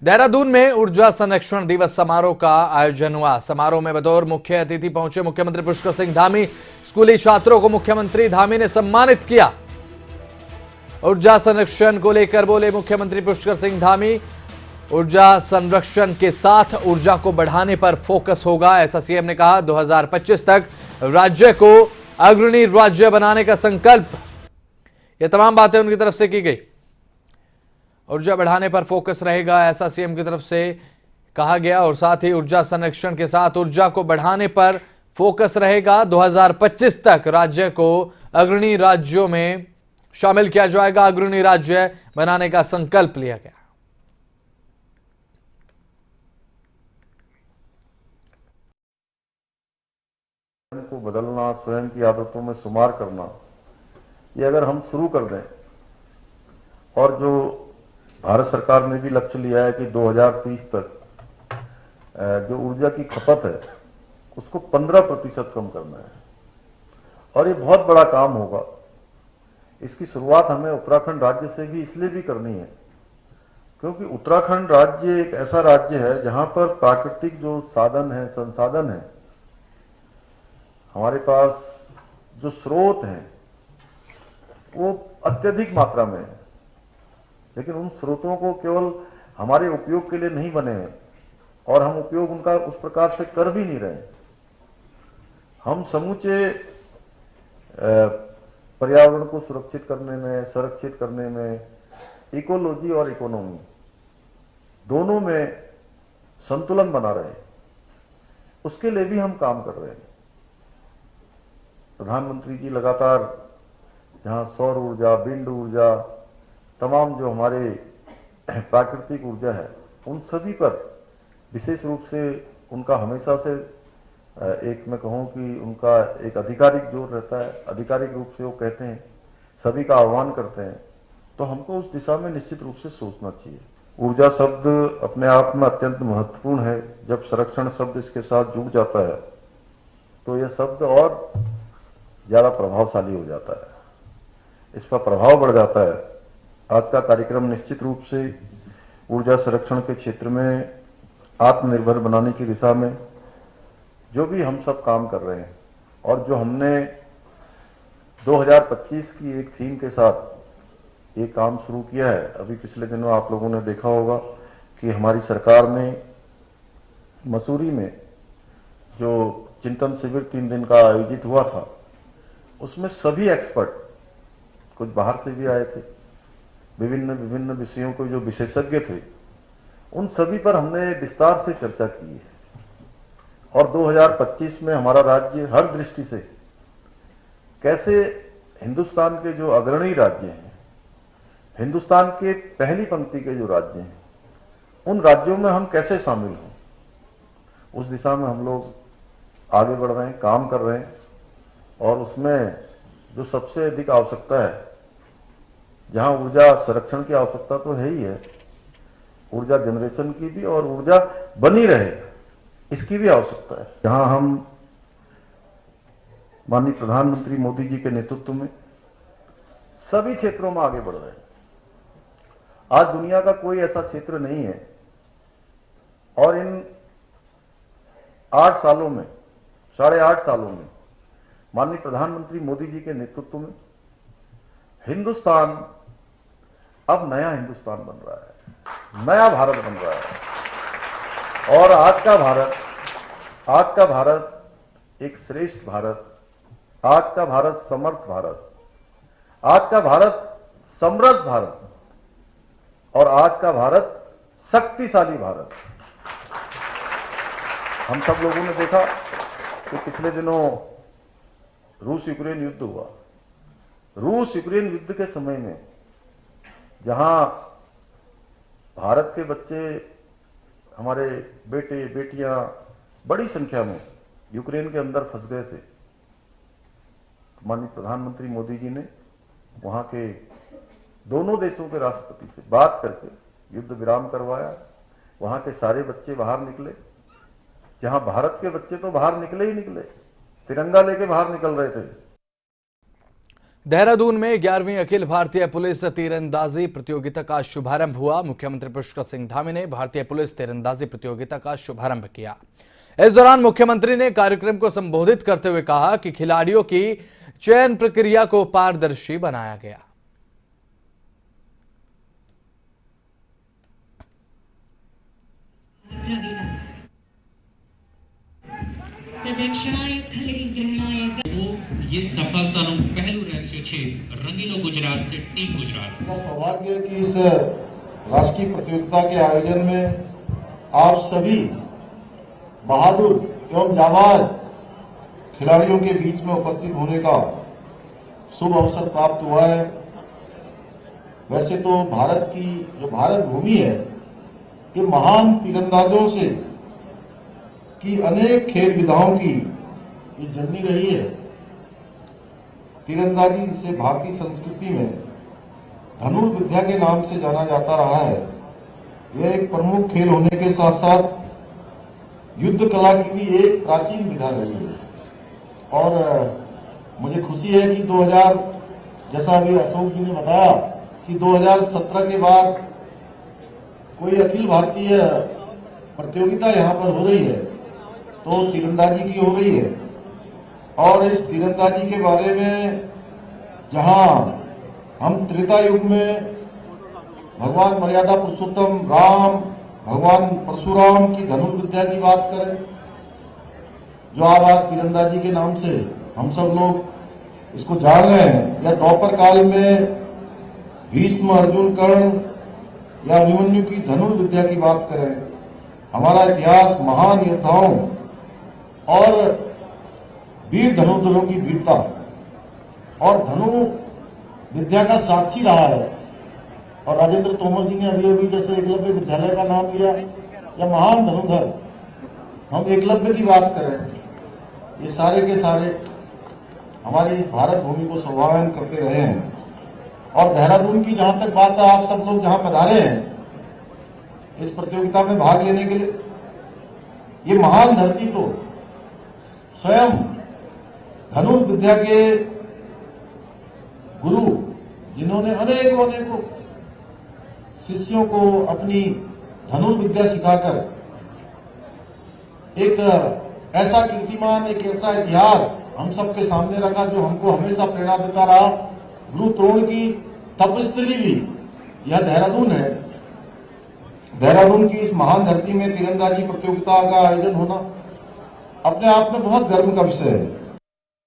देहरादून में ऊर्जा संरक्षण दिवस समारोह का आयोजन हुआ। समारोह में बतौर मुख्य अतिथि पहुंचे मुख्यमंत्री पुष्कर सिंह धामी। स्कूली छात्रों को मुख्यमंत्री धामी ने सम्मानित किया। ऊर्जा संरक्षण को लेकर बोले मुख्यमंत्री पुष्कर सिंह धामी, ऊर्जा संरक्षण के साथ ऊर्जा को बढ़ाने पर फोकस होगा, ऐसा सीएम ने कहा। 2025 तक राज्य को अग्रणी राज्य बनाने का संकल्प, ये तमाम बातें उनकी तरफ से की गई। ऊर्जा बढ़ाने पर फोकस रहेगा, ऐसा सीएम की तरफ से कहा गया। और साथ ही ऊर्जा संरक्षण के साथ ऊर्जा को बढ़ाने पर फोकस रहेगा। 2025 तक राज्य को अग्रणी राज्यों में शामिल किया जाएगा, अग्रणी राज्य बनाने का संकल्प लिया गया। को बदलना, स्वयं की आदतों में शुमार करना, ये अगर हम शुरू कर दें, और जो भारत सरकार ने भी लक्ष्य लिया है कि 2030 तक जो ऊर्जा की खपत है उसको 15% कम करना है, और ये बहुत बड़ा काम होगा। इसकी शुरुआत हमें उत्तराखंड राज्य से भी इसलिए भी करनी है क्योंकि उत्तराखंड राज्य एक ऐसा राज्य है जहां पर प्राकृतिक जो साधन है, संसाधन है, हमारे पास जो स्रोत हैं वो अत्यधिक मात्रा में है, लेकिन उन स्रोतों को केवल हमारे उपयोग के लिए नहीं बने हैं और हम उपयोग उनका उस प्रकार से कर भी नहीं रहे। हम समूचे पर्यावरण को सुरक्षित करने में, संरक्षित करने में, इकोलॉजी और इकोनॉमी दोनों में संतुलन बना रहे, उसके लिए भी हम काम कर रहे हैं। प्रधानमंत्री जी लगातार जहां सौर ऊर्जा, विंड ऊर्जा, तमाम जो हमारे प्राकृतिक ऊर्जा है, उन सभी पर विशेष रूप से उनका हमेशा से एक मैं कहूँ कि उनका एक आधिकारिक जोर रहता है। आधिकारिक रूप से वो कहते हैं, सभी का आह्वान करते हैं, तो हमको उस दिशा में निश्चित रूप से सोचना चाहिए। ऊर्जा शब्द अपने आप में अत्यंत महत्वपूर्ण है। जब संरक्षण शब्द इसके साथ जुड़ जाता है तो यह शब्द और ज्यादा प्रभावशाली हो जाता है, इस पर प्रभाव बढ़ जाता है। आज का कार्यक्रम निश्चित रूप से ऊर्जा संरक्षण के क्षेत्र में आत्मनिर्भर बनाने की दिशा में जो भी हम सब काम कर रहे हैं, और जो हमने 2025 की एक थीम के साथ ये काम शुरू किया है। अभी पिछले दिनों आप लोगों ने देखा होगा कि हमारी सरकार ने मसूरी में जो चिंतन शिविर 3 दिन का आयोजित हुआ था, उसमें सभी एक्सपर्ट, कुछ बाहर से भी आए थे, विभिन्न विषयों को जो विशेषज्ञ थे, उन सभी पर हमने विस्तार से चर्चा की है। और 2025 में हमारा राज्य हर दृष्टि से कैसे हिंदुस्तान के जो अग्रणी राज्य हैं, हिंदुस्तान के पहली पंक्ति के जो राज्य हैं, उन राज्यों में हम कैसे शामिल हों, उस दिशा में हम लोग आगे बढ़ रहे हैं, काम कर रहे हैं। और उसमें जो सबसे अधिक आवश्यकता है, जहां ऊर्जा संरक्षण की आवश्यकता तो है ही है, ऊर्जा जनरेशन की भी और ऊर्जा बनी रहे इसकी भी आवश्यकता है। जहां हम माननीय प्रधानमंत्री मोदी जी के नेतृत्व में सभी क्षेत्रों में आगे बढ़ रहे हैं। आज दुनिया का कोई ऐसा क्षेत्र नहीं है, और इन 8 सालों में, 8.5 सालों में माननीय प्रधानमंत्री मोदी जी के नेतृत्व में हिंदुस्तान अब नया हिंदुस्तान बन रहा है, नया भारत बन रहा है। और आज का भारत एक श्रेष्ठ भारत, आज का भारत समर्थ भारत, आज का भारत समृद्ध भारत, और आज का भारत शक्तिशाली भारत। हम सब लोगों ने देखा कि पिछले दिनों रूस यूक्रेन युद्ध हुआ। रूस यूक्रेन युद्ध के समय में जहां भारत के बच्चे, हमारे बेटे बेटियां बड़ी संख्या में यूक्रेन के अंदर फंस गए थे, माननीय प्रधानमंत्री मोदी जी ने वहां के दोनों देशों के राष्ट्रपति से बात करके युद्ध विराम करवाया। वहां के सारे बच्चे बाहर निकले, जहां भारत के बच्चे तो बाहर निकले ही निकले, तिरंगा लेके बाहर निकल रहे थे। देहरादून में 11वीं अखिल भारतीय पुलिस तीरंदाजी प्रतियोगिता का शुभारंभ हुआ। मुख्यमंत्री पुष्कर सिंह धामी ने भारतीय पुलिस तीरंदाजी प्रतियोगिता का शुभारंभ किया। इस दौरान मुख्यमंत्री ने कार्यक्रम को संबोधित करते हुए कहा कि खिलाड़ियों की चयन प्रक्रिया को पारदर्शी बनाया गया। ये सफलताનો પહેલું रहस्य છે રંગીલો ગુજરાત से टीम गुजरात। सौभाग्य की इस राष्ट्रीय प्रतियोगिता के आयोजन में आप सभी बहादुर एवं जाबाज खिलाड़ियों के बीच में उपस्थित होने का शुभ अवसर प्राप्त हुआ है। वैसे तो भारत की जो भारत भूमि है ये महान तीरंदाजों से की अनेक खेल विधाओं की ये जर्नी रही है। तीरंदाजी जिसे भारतीय संस्कृति में धनुर्विद्या के नाम से जाना जाता रहा है, यह एक प्रमुख खेल होने के साथ साथ युद्ध कला की भी एक प्राचीन विधा रही है। और मुझे खुशी है कि 2000 जैसा अभी अशोक जी ने बताया कि 2017 के बाद कोई अखिल भारतीय प्रतियोगिता यहाँ पर हो रही है तो तीरंदाजी की हो रही है। और इस तीरंदाजी के बारे में जहां हम त्रेता युग में भगवान मर्यादा पुरुषोत्तम राम, भगवान परशुराम की धनुर्विद्या की बात करें, जो आज तीरंदाजी के नाम से हम सब लोग इसको जान रहे हैं, या द्वापर काल में भीष्म, अर्जुन, कर्ण या अभिमन्यु की धनुर्विद्या की बात करें, हमारा इतिहास महान योद्धाओं और वीर धनुर्धरों की वीरता और धनु विद्या का साक्षी रहा है। और राजेंद्र तोमर जी ने अभी अभी जैसे एकलव्य विद्यालय का नाम लिया, या महान धनुर्धर हम एकलव्य की बात करें, ये सारे के सारे हमारी इस भारत भूमि को स्वाभिमान करते रहे हैं। और देहरादून की जहां तक बात है, आप सब लोग जहां पधारे हैं इस प्रतियोगिता में भाग लेने के लिए, ये महान धरती तो स्वयं धनुर्विद्या के गुरु, जिन्होंने अनेकों शिष्यों को अपनी धनुर्विद्या सिखाकर एक ऐसा कीर्तिमान, एक ऐसा इतिहास हम सबके सामने रखा जो हमको हमेशा प्रेरणा देता रहा। गुरु द्रोण की तपस्थली भी यह देहरादून है। देहरादून की इस महान धरती में तीरंदाजी प्रतियोगिता का आयोजन होना अपने आप में बहुत गर्व का विषय है।